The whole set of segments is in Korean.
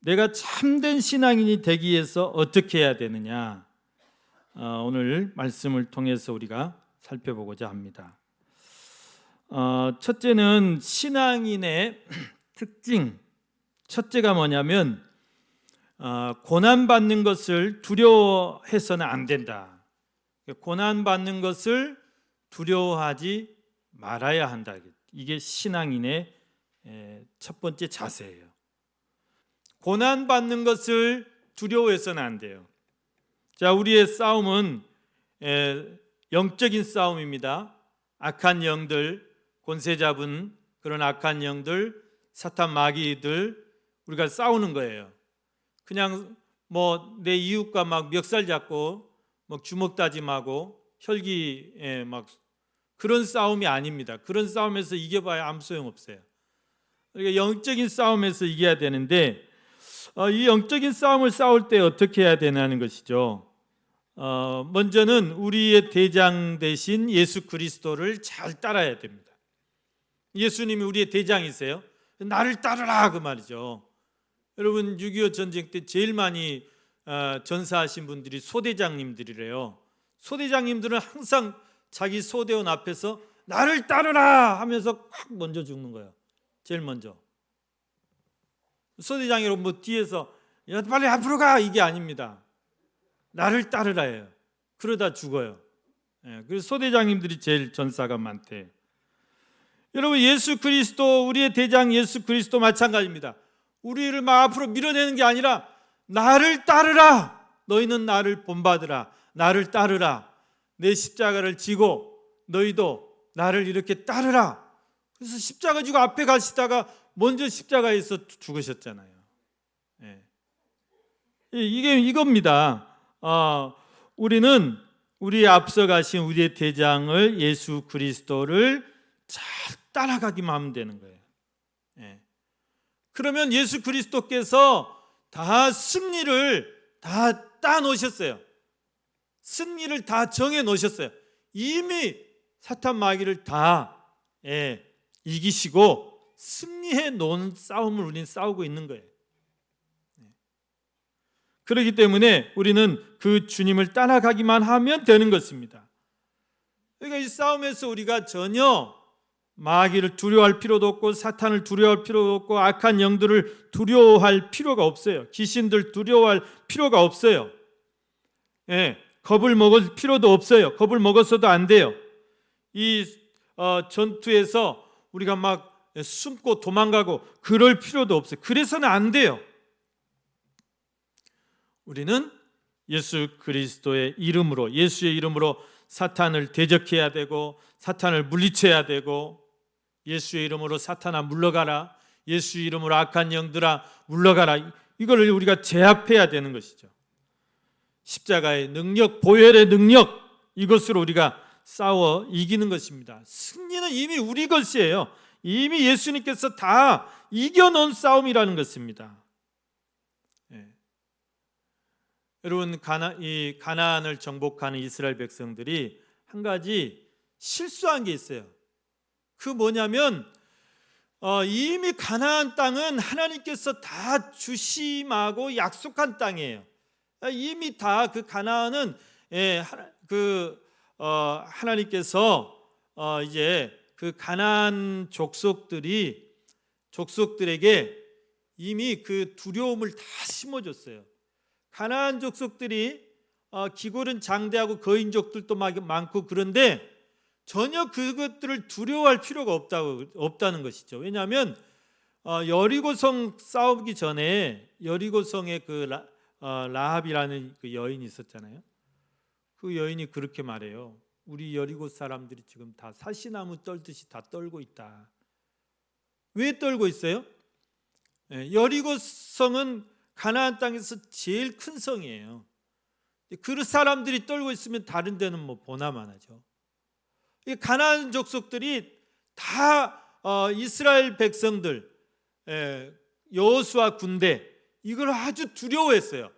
내가 참된 신앙인이 되기 위해서 어떻게 해야 되느냐? 오늘 말씀을 통해서 우리가 살펴보고자 합니다. 첫째는 신앙인의 특징. 첫째가 뭐냐면 고난받는 것을 두려워해서는 안 된다. 고난받는 것을 두려워하지 말아야 한다. 이게 신앙인의 첫 번째 자세예요. 고난받는 것을 두려워해서는 안 돼요. 자, 우리의 싸움은 영적인 싸움입니다. 악한 영들, 권세 잡은 그런 악한 영들, 사탄 마귀들 우리가 싸우는 거예요. 그냥 내 이웃과 막 멱살 잡고 주먹 다짐하고 혈기에 막 그런 싸움이 아닙니다. 그런 싸움에서 이겨봐야 아무 소용 없어요. 그러니까 영적인 싸움에서 이겨야 되는데 이 영적인 싸움을 싸울 때 어떻게 해야 되냐는 것이죠. 먼저는 우리의 대장 대신 예수 그리스도를 잘 따라야 됩니다. 예수님이 우리의 대장이세요. 나를 따르라 그 말이죠. 여러분 6.25 전쟁 때 제일 많이 전사하신 분들이 소대장님들이래요. 소대장님들은 항상 자기 소대원 앞에서 나를 따르라 하면서 확 먼저 죽는 거예요. 제일 먼저. 소대장이 여러분 뒤에서 야 빨리 앞으로 가 이게 아닙니다. 나를 따르라예요. 그러다 죽어요. 그래서 소대장님들이 제일 전사가 많대. 여러분 예수 그리스도 우리의 대장 예수 그리스도 마찬가지입니다. 우리를 막 앞으로 밀어내는 게 아니라 나를 따르라. 너희는 나를 본받으라. 나를 따르라. 내 십자가를 지고 너희도 나를 이렇게 따르라. 그래서 십자가 지고 앞에 가시다가 먼저 십자가에서 죽으셨잖아요. 이게 이겁니다. 우리는 우리 앞서 가신 우리의 대장을 예수 그리스도를 잘 따라가기만 하면 되는 거예요. 그러면 예수 그리스도께서 다 승리를 다 따놓으셨어요. 승리를 다 정해 놓으셨어요. 이미 사탄 마귀를 다 이기시고 승리해 놓은 싸움을 우리는 싸우고 있는 거예요. 그렇기 때문에 우리는 그 주님을 따라가기만 하면 되는 것입니다. 그러니까 이 싸움에서 우리가 전혀 마귀를 두려워할 필요도 없고 사탄을 두려워할 필요도 없고 악한 영들을 두려워할 필요가 없어요. 귀신들 두려워할 필요가 없어요. 겁을 먹을 필요도 없어요. 겁을 먹었어도 안 돼요. 이 전투에서 우리가 막 숨고 도망가고 그럴 필요도 없어요. 그래서는 안 돼요. 우리는 예수 그리스도의 이름으로 예수의 이름으로 사탄을 대적해야 되고 사탄을 물리쳐야 되고 예수의 이름으로 사탄아 물러가라. 예수의 이름으로 악한 영들아 물러가라. 이걸 우리가 제압해야 되는 것이죠. 십자가의 능력, 보혈의 능력 이것으로 우리가 싸워 이기는 것입니다. 승리는 이미 우리 것이에요. 이미 예수님께서 다 이겨놓은 싸움이라는 것입니다. 여러분 이 가나안을 정복하는 이스라엘 백성들이 한 가지 실수한 게 있어요. 그 뭐냐면 이미 가나안 땅은 하나님께서 다 주심하고 약속한 땅이에요. 이미 다 그 가나안은 하나님께서 이제 그 가나안 족속들에게 이미 그 두려움을 다 심어줬어요. 가나안 족속들이 기골은 장대하고 거인족들도 많고 그런데 전혀 그것들을 두려워할 필요가 없다는 것이죠. 왜냐하면 여리고성 싸우기 전에 여리고성에 그 라합이라는 그 여인이 있었잖아요. 그 여인이 그렇게 말해요. 우리 여리고 사람들이 지금 다 사시나무 떨듯이 다 떨고 있다. 왜 떨고 있어요? 여리고성은 가나안 땅에서 제일 큰 성이에요. 그 사람들이 떨고 있으면 다른 데는 보나마나죠. 가나안 족속들이 다 이스라엘 백성들 여호수아 군대 이걸 아주 두려워했어요.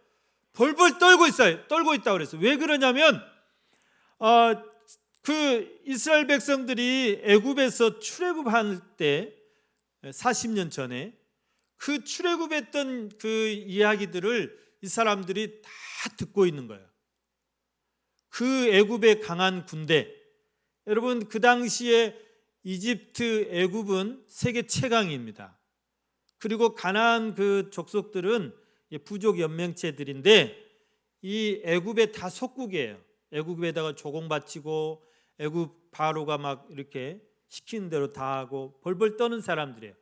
벌벌 떨고 있다고 그랬어요. 왜 그러냐면 그 이스라엘 백성들이 애굽에서 출애굽할 때 40년 전에 그 출애굽했던 그 이야기들을 이 사람들이 다 듣고 있는 거예요. 그 애굽의 강한 군대, 여러분 그 당시에 이집트, 애굽은 세계 최강입니다. 그리고 가나안 그 족속들은 부족 연맹체들인데 이 애굽에 다 속국이에요. 애굽에다가 조공 바치고 애굽 바로가 막 이렇게 시키는 대로 다 하고 벌벌 떠는 사람들이에요.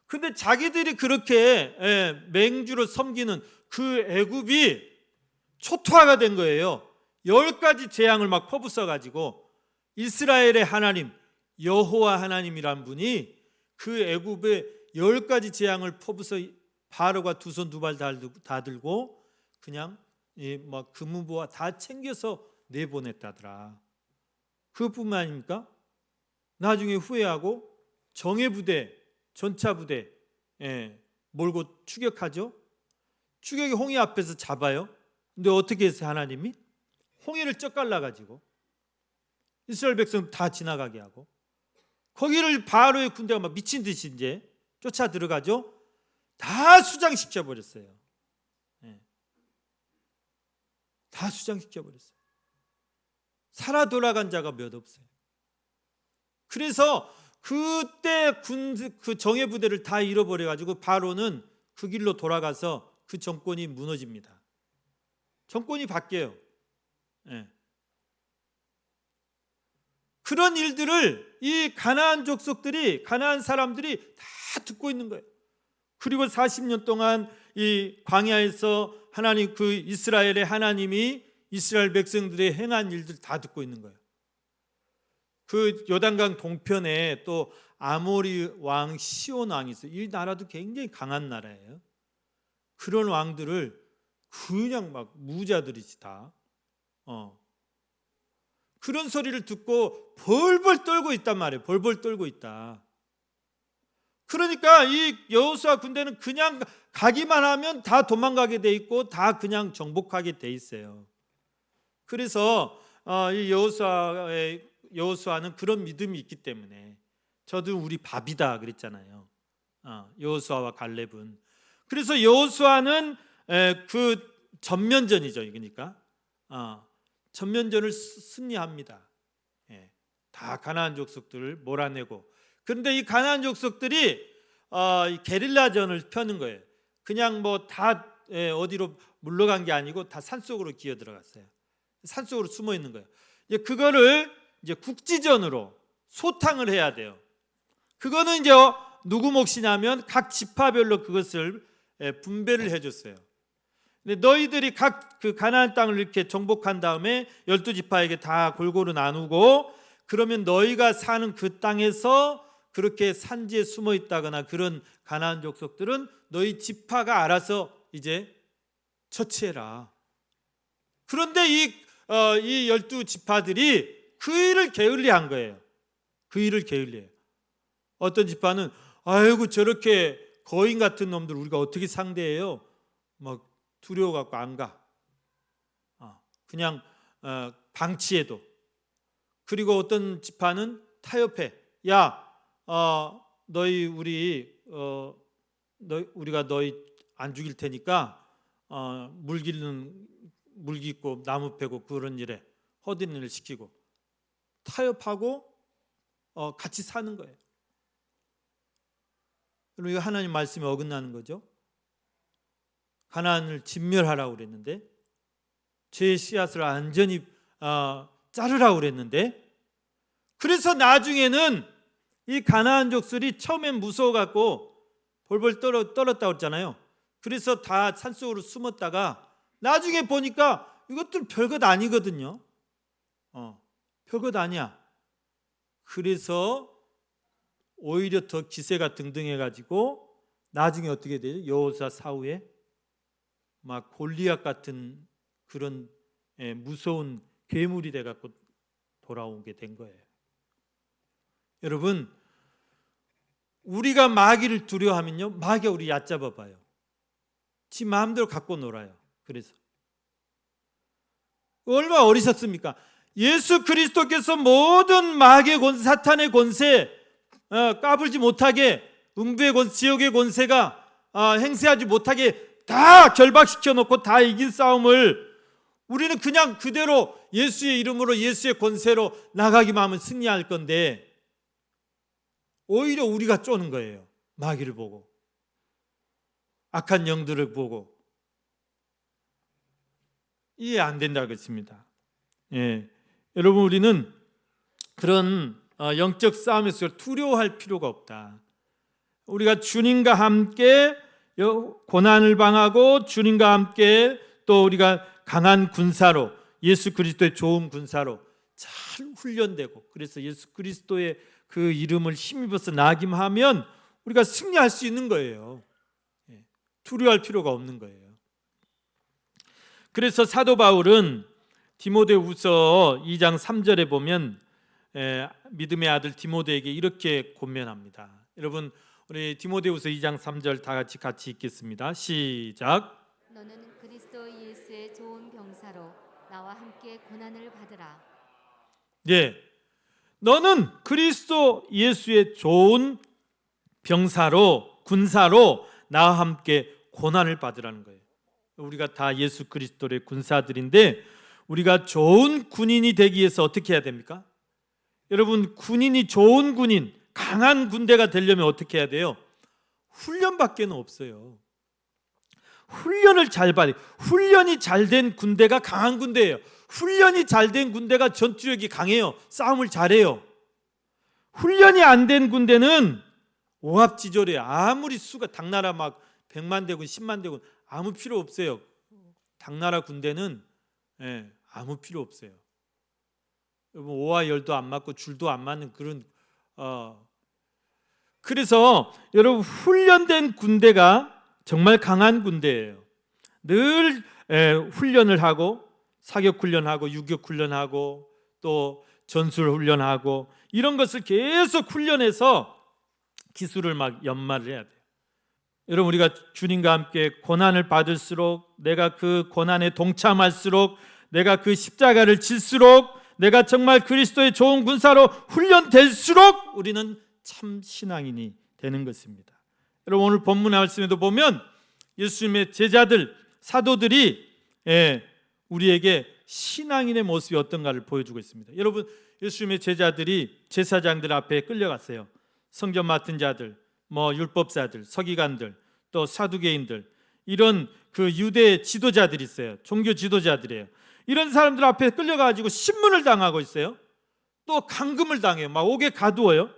근데 자기들이 그렇게 맹주로 섬기는 그 애굽이 초토화가 된 거예요. 10가지 재앙을 막 퍼붓어 가지고 이스라엘의 하나님 여호와 하나님이란 분이 그 애굽에 10가지 재앙을 퍼붓어 바로가 두 손 두 발 다 들고 그냥 막 금은보화 다 챙겨서 내보냈다더라. 그것뿐만 아닙니까? 나중에 후회하고 정예부대, 전차부대 몰고 추격하죠. 추격이 홍해 앞에서 잡아요. 근데 어떻게 했어요? 하나님이 홍해를 쩍갈라가지고 이스라엘 백성 다 지나가게 하고 거기를 바로의 군대가 막 미친 듯이 이제 쫓아 들어가죠. 다 수장시켜 버렸어요. 다 수장시켜 버렸어요. 살아 돌아간 자가 몇 없어요. 그래서 그때 그 정예 부대를 다 잃어버려 가지고 바로는 그 길로 돌아가서 그 정권이 무너집니다. 정권이 바뀌어요. 그런 일들을 이 가나안 족속들이, 가나안 사람들이 다 듣고 있는 거예요. 그리고 40년 동안 이 광야에서 하나님, 그 이스라엘의 하나님이 이스라엘 백성들의 행한 일들 다 듣고 있는 거예요. 그 요단강 동편에 또 아모리 왕 시온 왕이 있어요. 이 나라도 굉장히 강한 나라예요. 그런 왕들을 그냥 막 무자들이지 다 그런 소리를 듣고 벌벌 떨고 있단 말이에요. 벌벌 떨고 있다. 그러니까 이 여호수아 군대는 그냥 가기만 하면 다 도망가게 돼 있고 다 그냥 정복하게 돼 있어요. 그래서 이 여호수아는 그런 믿음이 있기 때문에 저도 우리 밥이다 그랬잖아요. 여호수아와 갈렙은. 그래서 여호수아는 그 전면전이죠. 그러니까 전면전을 승리합니다. 다 가나안 족속들을 몰아내고. 그런데 이 가나안 족속들이 게릴라전을 펴는 거예요. 그냥 뭐 다 어디로 물러간 게 아니고 다 산속으로 기어 들어갔어요. 산속으로 숨어 있는 거예요. 이제 그거를 이제 국지전으로 소탕을 해야 돼요. 그거는 이제 누구 몫이냐면 각 지파별로 그것을 분배를 해줬어요. 근데 너희들이 각 그 가나안 땅을 이렇게 정복한 다음에 12지파에게 다 골고루 나누고 그러면 너희가 사는 그 땅에서 그렇게 산지에 숨어 있다거나 그런 가나안 족속들은 너희 지파가 알아서 이제 처치해라. 그런데 이 12지파들이 그 일을 게을리한 거예요. 그 일을 게을리해요. 어떤 지파는 아이고 저렇게 거인 같은 놈들 우리가 어떻게 상대해요? 막 두려워갖고 안 가. 그냥 방치해도. 그리고 어떤 지파는 타협해. 야, 우리가 너희 안 죽일 테니까 물 깃고 나무 패고 그런 일에 허드렛 일을 시키고 타협하고 같이 사는 거예요. 그럼 이거 하나님 말씀에 어긋나는 거죠. 가나안을 진멸하라고 그랬는데 죄의 씨앗을 완전히 자르라고 그랬는데 그래서 나중에는 이 가나안 족속이 처음엔 무서워갖고 벌벌 떨었다고 했잖아요. 그래서 다 산속으로 숨었다가 나중에 보니까 이것들 별것 아니거든요. 별것 아니야. 그래서 오히려 더 기세가 등등해가지고 나중에 어떻게 되죠? 여호수아 사후에 막 골리앗 같은 그런 무서운 괴물이 돼갖고 돌아오게 된 거예요. 여러분, 우리가 마귀를 두려워하면요, 마귀가 우리 얕잡아 봐요. 지 마음대로 갖고 놀아요. 그래서 얼마나 어리석습니까? 예수 그리스도께서 모든 마귀의 권세, 사탄의 권세 까불지 못하게 음부의 권세, 지옥의 권세가 행세하지 못하게 다 결박시켜 놓고 다 이긴 싸움을 우리는 그냥 그대로 예수의 이름으로 예수의 권세로 나가기만 하면 승리할 건데 오히려 우리가 쪼는 거예요. 마귀를 보고 악한 영들을 보고 이해 안 된다고 했습니다. 예. 여러분, 우리는 그런 영적 싸움에서 두려워할 필요가 없다. 우리가 주님과 함께 고난을 당하고 주님과 함께 또 우리가 강한 군사로 예수 그리스도의 좋은 군사로 잘 훈련되고 그래서 예수 그리스도의 그 이름을 힘입어서 나아가면 우리가 승리할 수 있는 거예요. 두려워할 필요가 없는 거예요. 그래서 사도 바울은 디모데후서 2장 3절에 보면 믿음의 아들 디모데에게 이렇게 권면합니다. 여러분, 우리 디모데후서 2장 3절 다 같이 읽겠습니다. 시작. 너는 그리스도 예수의 좋은 병사로 나와 함께 고난을 받으라. 네, 너는 그리스도 예수의 좋은 병사로 군사로 나와 함께 고난을 받으라는 거예요. 우리가 다 예수 그리스도의 군사들인데 우리가 좋은 군인이 되기 위해서 어떻게 해야 됩니까? 여러분, 군인이 좋은 군인, 강한 군대가 되려면 어떻게 해야 돼요? 훈련밖에는 없어요. 훈련을 잘 받아요. 훈련이 잘 된 군대가 강한 군대예요. 훈련이 잘 된 군대가 전투력이 강해요. 싸움을 잘해요. 훈련이 안 된 군대는 오합지졸이에요. 아무리 수가 당나라 막 100만 대군 10만 대군 아무 필요 없어요. 당나라 군대는 아무 필요 없어요. 여러분, 오와 열도 안 맞고 줄도 안 맞는 그런 그래서 여러분, 훈련된 군대가 정말 강한 군대예요. 늘 훈련을 하고 사격 훈련하고 유격 훈련하고 또 전술 훈련하고 이런 것을 계속 훈련해서 기술을 막 연마를 해야 돼요. 여러분, 우리가 주님과 함께 고난을 받을수록 내가 그 고난에 동참할수록 내가 그 십자가를 질수록 내가 정말 그리스도의 좋은 군사로 훈련될수록 우리는 참 신앙인이 되는 것입니다. 여러분, 오늘 본문 말씀에도 보면 예수님의 제자들, 사도들이 우리에게 신앙인의 모습이 어떤가를 보여주고 있습니다. 여러분, 예수님의 제자들이 제사장들 앞에 끌려갔어요. 성전 맡은 자들, 율법사들, 서기관들, 또 사두개인들, 이런 그 유대 지도자들이 있어요. 종교 지도자들이에요. 이런 사람들 앞에 끌려가지고 신문을 당하고 있어요. 또 감금을 당해요. 막 옥에 가두어요.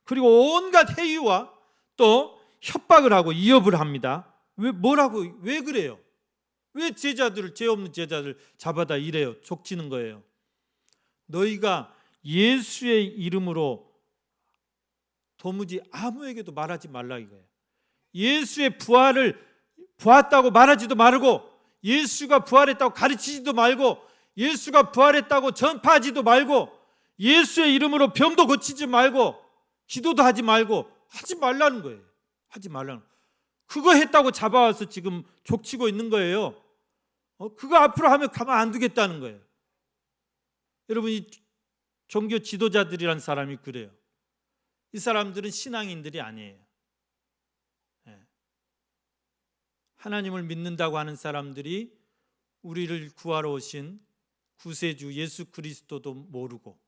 그리고 온갖 해유와 또 협박을 하고 위협을 합니다. 왜 그래요? 왜 제자들을, 죄 없는 제자들 잡아다 이래요? 족치는 거예요. 너희가 예수의 이름으로 도무지 아무에게도 말하지 말라 이거예요. 예수의 부활을 보았다고 말하지도 말고, 예수가 부활했다고 가르치지도 말고, 예수가 부활했다고 전파하지도 말고, 예수의 이름으로 병도 고치지 말고, 기도도 하지 말고, 하지 말라는 거예요. 하지 말라는 거예요. 그거 했다고 잡아와서 지금 족치고 있는 거예요. 그거 앞으로 하면 가만 안 두겠다는 거예요. 여러분, 이 종교 지도자들이란 사람이 그래요. 이 사람들은 신앙인들이 아니에요. 하나님을 믿는다고 하는 사람들이 우리를 구하러 오신 구세주 예수 그리스도도 모르고,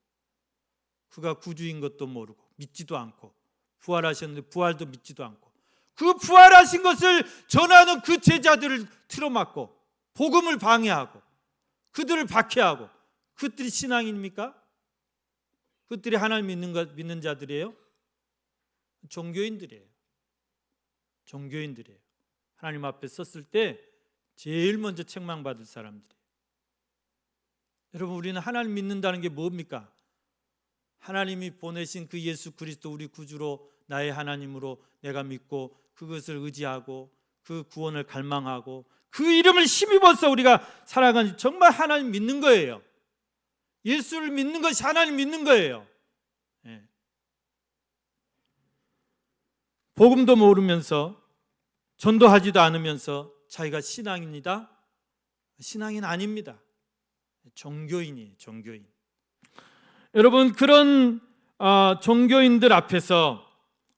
그가 구주인 것도 모르고, 믿지도 않고, 부활하셨는데 부활도 믿지도 않고, 그 부활하신 것을 전하는 그 제자들을 틀어막고 복음을 방해하고 그들을 박해하고, 그들이 신앙입니까? 그들이 하나님 믿는 자들이에요? 종교인들이에요. 종교인들이에요. 하나님 앞에 섰을 때 제일 먼저 책망받을 사람들이에요. 여러분, 우리는 하나님 믿는다는 게 뭡니까? 하나님이 보내신 그 예수 그리스도 우리 구주로 나의 하나님으로 내가 믿고 그것을 의지하고 그 구원을 갈망하고 그 이름을 힘입어서 우리가 살아가는, 정말 하나님 믿는 거예요. 예수를 믿는 것이 하나님 믿는 거예요. 복음도 모르면서 전도하지도 않으면서 자기가 신앙입니다. 신앙인 아닙니다. 종교인이에요. 종교인. 여러분, 그런 종교인들 앞에서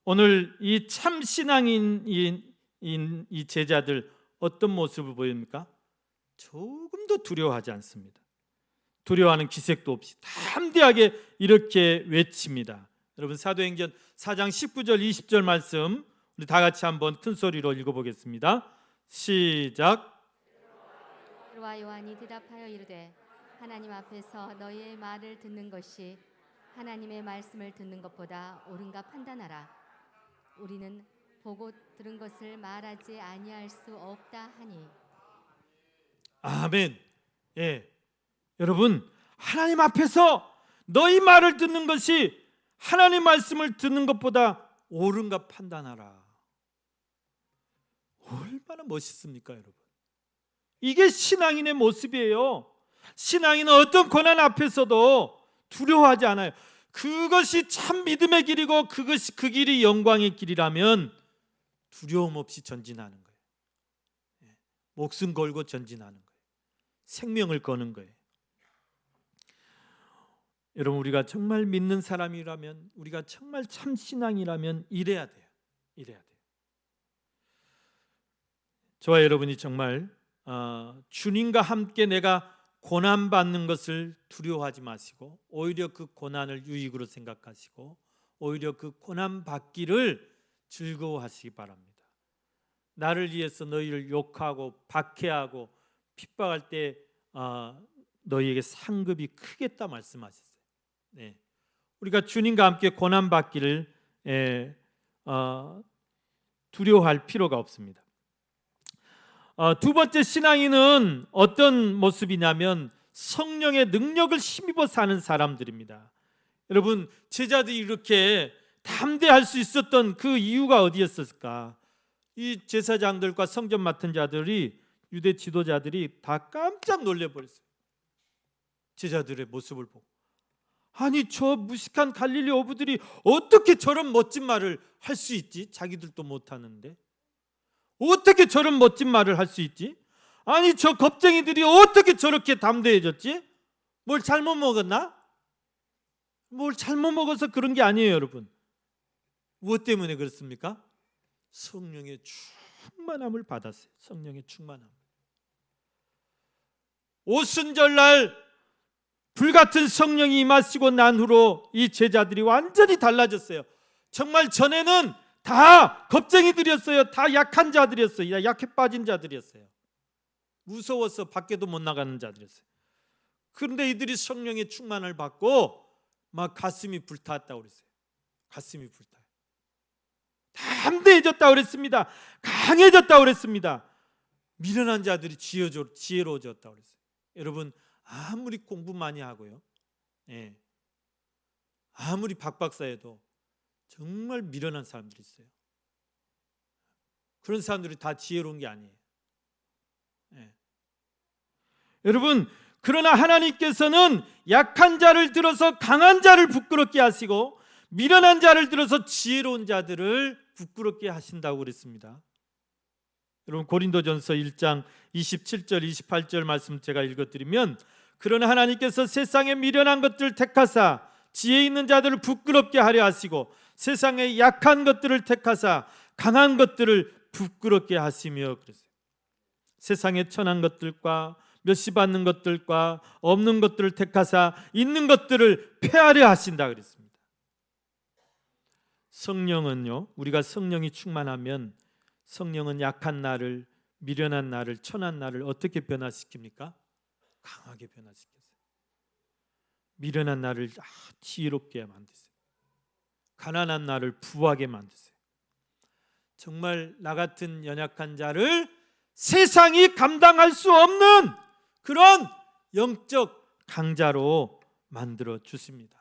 오늘 이 참 신앙인이 이 제자들 어떤 모습을 보입니까? 조금도 두려워하지 않습니다. 두려워하는 기색도 없이 담대하게 이렇게 외칩니다. 여러분 사도행전 4장 19절 20절 말씀 우리 다 같이 한번 큰 소리로 읽어보겠습니다. 시작. 베드로와 요한이 대답하여 이르되 하나님 앞에서 너희의 말을 듣는 것이 하나님의 말씀을 듣는 것보다 옳은가 판단하라. 우리는 보고 들은 것을 말하지 아니할 수 없다 하니. 아멘. 예, 여러분 하나님 앞에서 너희 말을 듣는 것이 하나님 말씀을 듣는 것보다 옳은가 판단하라. 얼마나 멋있습니까, 여러분? 이게 신앙인의 모습이에요. 신앙인은 어떤 고난 앞에서도 두려워하지 않아요. 그것이 참 믿음의 길이고 그것이 그 길이 영광의 길이라면 두려움 없이 전진하는 거예요. 목숨 걸고 전진하는 거예요. 생명을 거는 거예요. 여러분 우리가 정말 믿는 사람이라면, 우리가 정말 참 신앙이라면 이래야 돼요. 이래야 돼요. 저와 여러분이 정말 주님과 함께 내가 고난받는 것을 두려워하지 마시고 오히려 그 고난을 유익으로 생각하시고 오히려 그 고난받기를 즐거워하시기 바랍니다. 나를 위해서 너희를 욕하고 박해하고 핍박할 때 너희에게 상급이 크겠다 말씀하셨어요. 네. 우리가 주님과 함께 고난받기를 두려워할 필요가 없습니다. 두 번째 신앙인은 어떤 모습이냐면 성령의 능력을 힘입어 사는 사람들입니다. 여러분 제자들이 이렇게 담대할 수 있었던 그 이유가 어디였을까? 이 제사장들과 성전 맡은 자들이, 유대 지도자들이 다 깜짝 놀래버렸어요. 제자들의 모습을 보고, 아니 저 무식한 갈릴리 어부들이 어떻게 저런 멋진 말을 할 수 있지? 자기들도 못하는데 어떻게 저런 멋진 말을 할 수 있지? 아니 저 겁쟁이들이 어떻게 저렇게 담대해졌지? 뭘 잘못 먹었나? 뭘 잘못 먹어서 그런 게 아니에요, 여러분. 무엇 때문에 그렇습니까? 성령의 충만함을 받았어요. 성령의 충만함. 오순절날 불같은 성령이 임하시고 난 후로 이 제자들이 완전히 달라졌어요. 정말 전에는 다 겁쟁이들이었어요. 다 약한 자들이었어요. 약해 빠진 자들이었어요. 무서워서 밖에도 못 나가는 자들이었어요. 그런데 이들이 성령의 충만을 받고 막 가슴이 불탔다고 그랬어요. 가슴이 불타요. 담대해졌다고 그랬습니다. 강해졌다고 그랬습니다. 미련한 자들이 지혜로워졌다고 그랬어요. 여러분 아무리 공부 많이 하고요, 아무리 박박사해도 정말 미련한 사람들이 있어요. 그런 사람들이 다 지혜로운 게 아니에요. 여러분 그러나 하나님께서는 약한 자를 들어서 강한 자를 부끄럽게 하시고 미련한 자를 들어서 지혜로운 자들을 부끄럽게 하신다고 그랬습니다. 여러분 고린도전서 1장 27절 28절 말씀 제가 읽어드리면, 그러나 하나님께서 세상의 미련한 것들을 택하사 지혜 있는 자들을 부끄럽게 하려 하시고 세상의 약한 것들을 택하사 강한 것들을 부끄럽게 하시며 그랬어요. 세상의 천한 것들과 멸시 받는 것들과 없는 것들을 택하사 있는 것들을 폐하려 하신다 그랬습니다. 성령은요, 우리가 성령이 충만하면 성령은 약한 나를, 미련한 나를, 천한 나를 어떻게 변화시킵니까? 강하게 변화시켰어요. 미련한 나를 지혜롭게 만드세요. 가난한 나를 부하게 만드세요. 정말 나 같은 연약한 자를 세상이 감당할 수 없는 그런 영적 강자로 만들어 주십니다.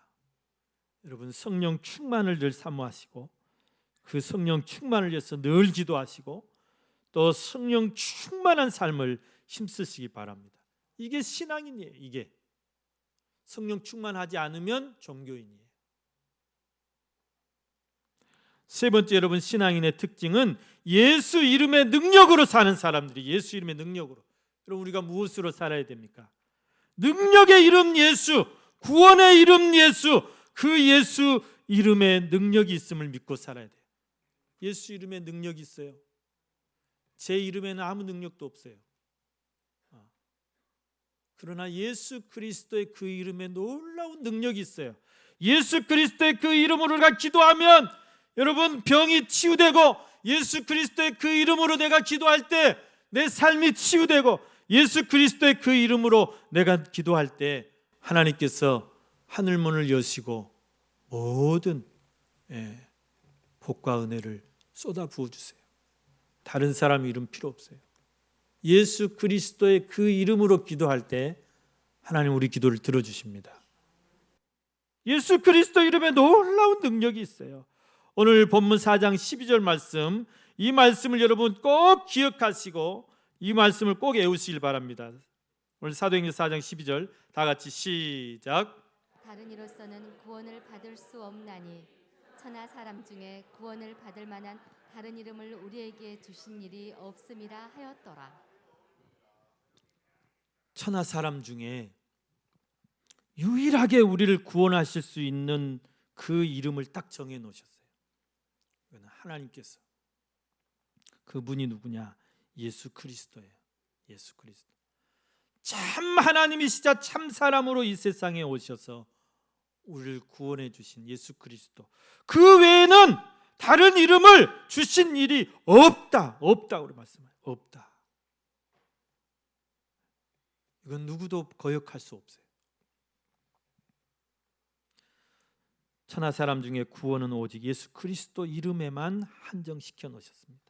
여러분 성령 충만을 늘 사모하시고 그 성령 충만을 위해서 늘 기도하시고 또 성령 충만한 삶을 힘쓰시기 바랍니다. 이게 신앙인이에요. 이게 성령 충만하지 않으면 종교인이에요. 세 번째 여러분 신앙인의 특징은 예수 이름의 능력으로 사는 사람들이, 예수 이름의 능력으로. 여러분 우리가 무엇으로 살아야 됩니까? 능력의 이름 예수, 구원의 이름 예수, 그 예수 이름의 능력이 있음을 믿고 살아야 돼요. 예수 이름의 능력이 있어요. 제 이름에는 아무 능력도 없어요. 그러나 예수 그리스도의 그 이름에 놀라운 능력이 있어요. 예수 그리스도의 그 이름으로 내가 기도하면 여러분 병이 치유되고, 예수 그리스도의 그 이름으로 내가 기도할 때 내 삶이 치유되고, 예수 그리스도의 그 이름으로 내가 기도할 때 하나님께서 하늘문을 여시고 모든 복과 은혜를 쏟아 부어주세요. 다른 사람 이름 필요 없어요. 예수 그리스도의 그 이름으로 기도할 때 하나님 우리 기도를 들어주십니다. 예수 그리스도 이름에 놀라운 능력이 있어요. 오늘 본문 4장 12절 말씀, 이 말씀을 여러분 꼭 기억하시고 이 말씀을 꼭 외우시길 바랍니다. 오늘 사도행전 4장 12절 다 같이 시작. 다른 이로서는 구원을 받을 수 없나니 천하 사람 중에 구원을 받을 만한 다른 이름을 우리에게 주신 일이 없음이라 하였더라. 천하 사람 중에 유일하게 우리를 구원하실 수 있는 그 이름을 딱 정해 놓으셨어요. 그건 하나님께서. 그분이 누구냐? 예수 그리스도예요. 예수 그리스도. 참 하나님이시자 참 사람으로 이 세상에 오셔서 우리를 구원해 주신 예수 그리스도. 그 외에는 다른 이름을 주신 일이 없다. 우리 말씀해요. 없다. 이건 누구도 거역할 수 없어요. 천하 사람 중에 구원은 오직 예수 그리스도 이름에만 한정시켜 놓으셨습니다.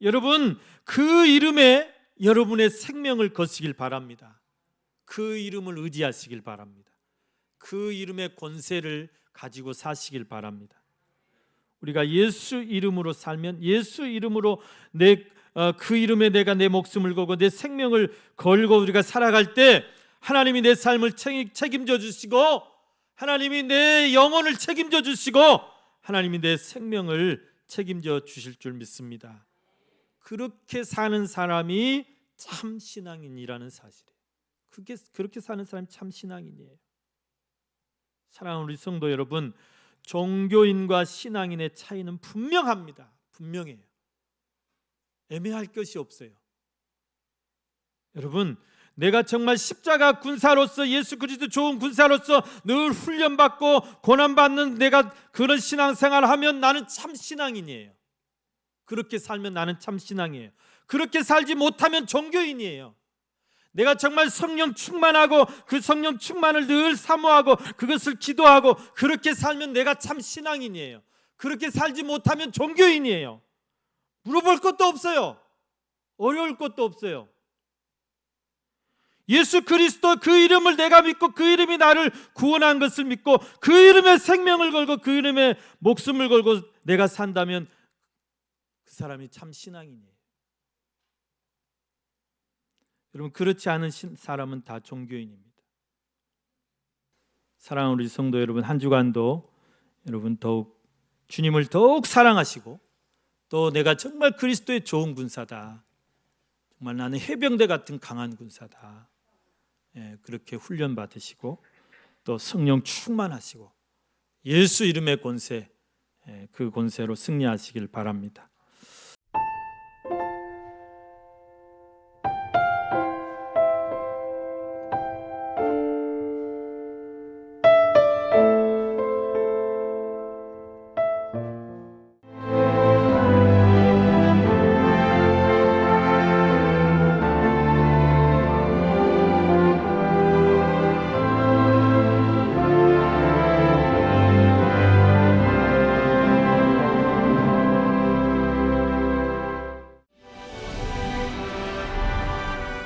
여러분, 그 이름에 여러분의 생명을 거시길 바랍니다. 그 이름을 의지하시길 바랍니다. 그 이름의 권세를 가지고 사시길 바랍니다. 우리가 예수 이름으로 살면, 예수 이름으로 그 이름에 내가 내 목숨을 걸고 내 생명을 걸고 우리가 살아갈 때 하나님이 내 삶을 책임져 주시고, 하나님이 내 영혼을 책임져 주시고, 하나님이 내 생명을 책임져 주실 줄 믿습니다. 그렇게 사는 사람이 참 신앙인이라는 사실이에요. 그렇게 사는 사람이 참 신앙인이에요. 사랑하는 우리 성도 여러분, 종교인과 신앙인의 차이는 분명합니다. 분명해요. 애매할 것이 없어요. 여러분, 내가 정말 십자가 군사로서, 예수 그리스도 좋은 군사로서 늘 훈련받고 고난받는 내가 그런 신앙생활을 하면 나는 참 신앙인이에요. 그렇게 살면 나는 참 신앙이에요. 그렇게 살지 못하면 종교인이에요. 내가 정말 성령 충만하고 그 성령 충만을 늘 사모하고 그것을 기도하고 그렇게 살면 내가 참 신앙인이에요. 그렇게 살지 못하면 종교인이에요. 물어볼 것도 없어요. 어려울 것도 없어요. 예수 그리스도 그 이름을 내가 믿고 그 이름이 나를 구원한 것을 믿고 그 이름에 생명을 걸고 그 이름에 목숨을 걸고 내가 산다면 그 사람이 참 신앙인이에요. 여러분, 그렇지 않은 사람은 다 종교인입니다. 사랑하는 우리 성도 여러분, 한 주간도 여러분 더욱 주님을 더욱 사랑하시고, 또 내가 정말 그리스도의 좋은 군사다, 정말 나는 해병대 같은 강한 군사다, 그렇게 훈련 받으시고 또 성령 충만하시고 예수 이름의 권세, 그 권세로 승리하시길 바랍니다.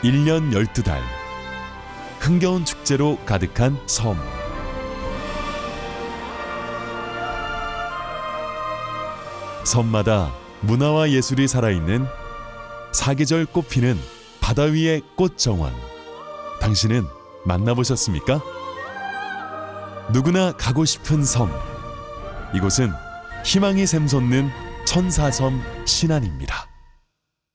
일 년 12달 흥겨운 축제로 가득한 섬. 섬마다 문화와 예술이 살아있는 사계절 꽃피는 바다 위의 꽃정원. 당신은 만나보셨습니까? 누구나 가고 싶은 섬. 이곳은 희망이 샘솟는 천사섬 신안입니다.